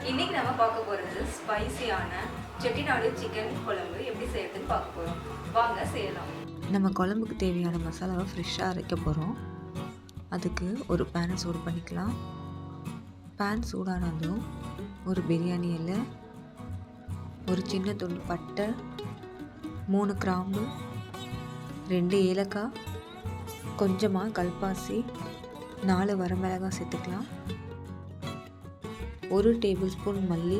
இன்னைக்கு நம்ம பார்க்க போகிறது ஸ்பைசியான செட்டிநாடு சிக்கன் குழம்பு எப்படி செய்யறதுன்னு பார்க்க போகிறோம். வாங்க செய்யலாம். நம்ம குழம்புக்கு தேவையான மசாலாவை ஃப்ரெஷ்ஷாக அரைக்க போகிறோம். அதுக்கு ஒரு பேனை சூடு பண்ணிக்கலாம். பேன் சூடானதும் ஒரு பிரியாணி இலை, ஒரு சின்ன துண்டு பட்டை, 3 கிராம்பு, 2 ஏலக்காய், கொஞ்சமாக கல்பாசி, 4 வரமிளகாய் சேர்த்துக்கலாம். 1 டேபிள் ஸ்பூன் மல்லி,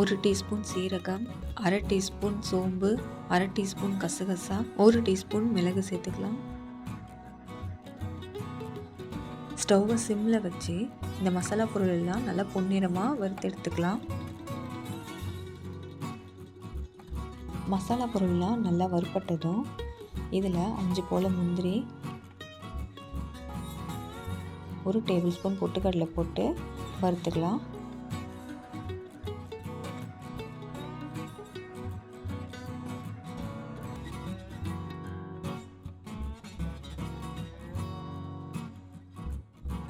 1 டீஸ்பூன் சீரகம், 1/2 டீஸ்பூன் சோம்பு, 1/2 டீஸ்பூன் கசகசா, 1 டீஸ்பூன் மிளகு சேர்த்துக்கலாம். ஸ்டவ்வை சிம்மில் வச்சு இந்த மசாலா பொருள் எல்லாம் நல்லா பொன்னிறமாக வறுத்து எடுத்துக்கலாம். மசாலா பொருள்லாம் நல்லா வறுப்பட்டதும் இதில் 5 போல் முந்திரி, 1 டேபிள் ஸ்பூன் பொட்டுக்கடலை போட்டு வறுத்துக்கலாம்.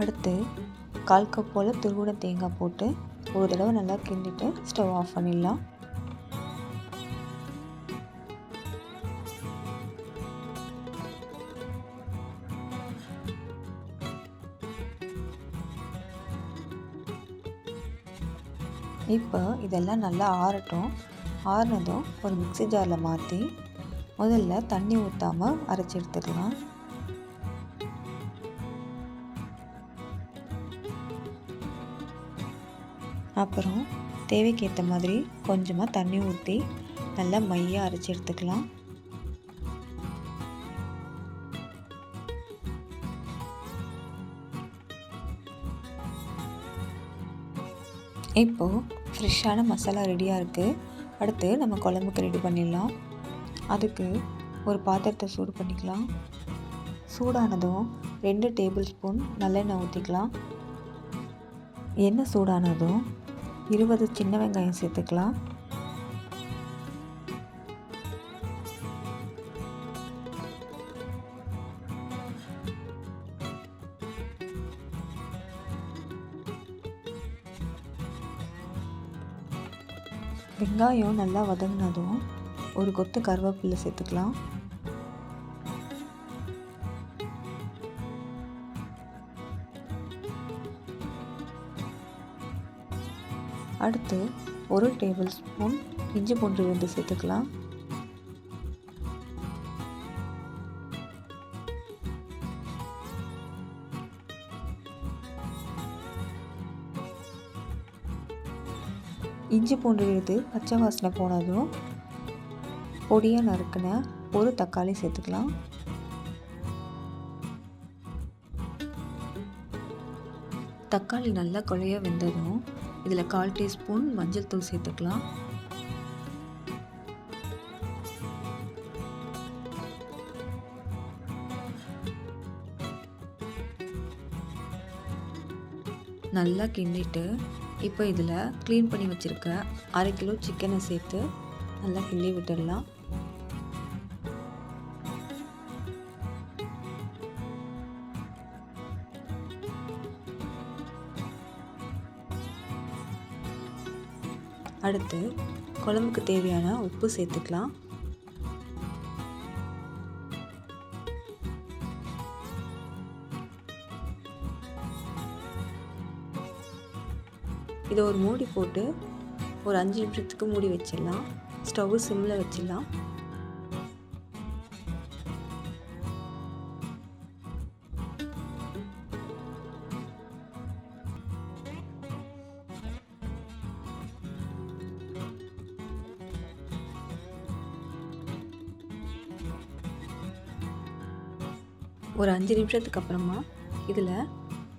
அடுத்து 1/4 கப் போல் துருவின தேங்காய் போட்டு ஒரு தடவை நல்லா கிண்டிட்டு ஸ்டவ் ஆஃப் பண்ணிடலாம். இப்போ இதெல்லாம் நல்லா ஆறட்டும். ஆறினதும் ஒரு மிக்ஸி ஜாரில் மாற்றி முதல்ல தண்ணி ஊற்றாமல் அரைச்சி எடுத்துக்கலாம். அப்புறம் தேவைக்கேற்ற மாதிரி கொஞ்சமாக தண்ணி ஊற்றி நல்லா மையாக அரைச்சி எடுத்துக்கலாம். இப்போது ஃப்ரெஷ்ஷான மசாலா ரெடியாக இருக்குது. அடுத்து நம்ம குழம்புக்கு ரெடி பண்ணிடலாம். அதுக்கு ஒரு பாத்திரத்தை சூடு பண்ணிக்கலாம். சூடானதும் 2 டேபிள் ஸ்பூன் நல்லெண்ணெய் ஊற்றிக்கலாம். எண்ணெய் சூடானதும் 20 சின்ன வெங்காயம் சேர்த்துக்கலாம். வெங்காயம் நல்லா வதங்கினதும் ஒரு கொத்து கருவேப்பிலை சேர்த்துக்கலாம். அடுத்து 1 டேபிள் ஸ்பூன் இஞ்சி பூண்டு விழுந்து சேர்த்துக்கலாம். இஞ்சி பூண்டு விழுது பச்சை வாசனை போனதும் பொடியாக நறுக்கின ஒரு தக்காளி சேர்த்துக்கலாம். தக்காளி நல்லா குழைய வெந்ததும் இதில் 1/4 டீஸ்பூன் மஞ்சள் தூள் சேர்த்துக்கலாம். நல்லா கிண்டிட்டு இப்போ இதில் க்ளீன் பண்ணி வச்சுருக்க 1/2 கிலோ சிக்கனை சேர்த்து நல்லா கிண்டி விட்டுடலாம். அடுத்து குழம்புக்கு தேவையான உப்பு சேர்த்துக்கலாம். இதை ஒரு மூடி போட்டு ஒரு 5 நிமிஷத்துக்கு மூடி வச்சிடலாம். ஸ்டவ் சிம்மில் வச்சிடலாம். ஒரு 5 நிமிஷத்துக்கு அப்புறமா இதில்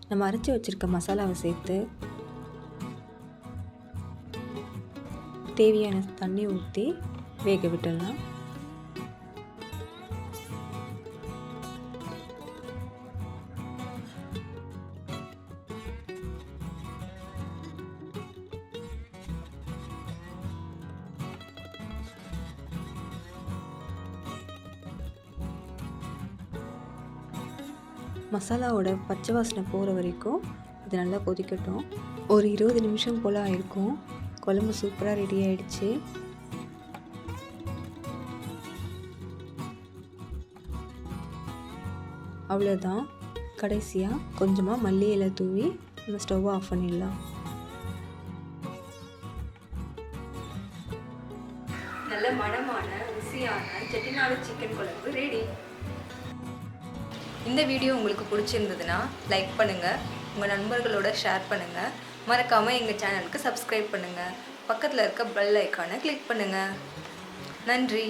நம்ம அரைச்சி வச்சுருக்க மசாலாவை சேர்த்து தேவையான தண்ணி ஊற்றி வேக விட்டுடலாம். மசாலாவோட பச்சை வாசனை போகிற வரைக்கும் இது நல்லா கொதிக்கட்டும். ஒரு 20 நிமிஷம் போல் ஆயிருக்கும். குழம்பு சூப்பராக ரெடி ஆகிடுச்சு. அவ்வளோதான். கடைசியாக கொஞ்சமாக மல்லி இலை தூவி நம்ம ஸ்டவ்வை ஆஃப் பண்ணிடலாம். நல்ல மணமான ருசியான செட்டிநாடு சிக்கன் குழம்பு ரெடி. இந்த வீடியோ உங்களுக்கு பிடிச்சிருந்ததுன்னா லைக் பண்ணுங்கள், உங்கள் நண்பர்களோட ஷேர் பண்ணுங்கள், மறக்காமல் எங்கள் சேனலுக்கு சப்ஸ்கிரைப் பண்ணுங்கள், பக்கத்தில் இருக்க பெல் ஐக்கானை கிளிக் பண்ணுங்கள். நன்றி.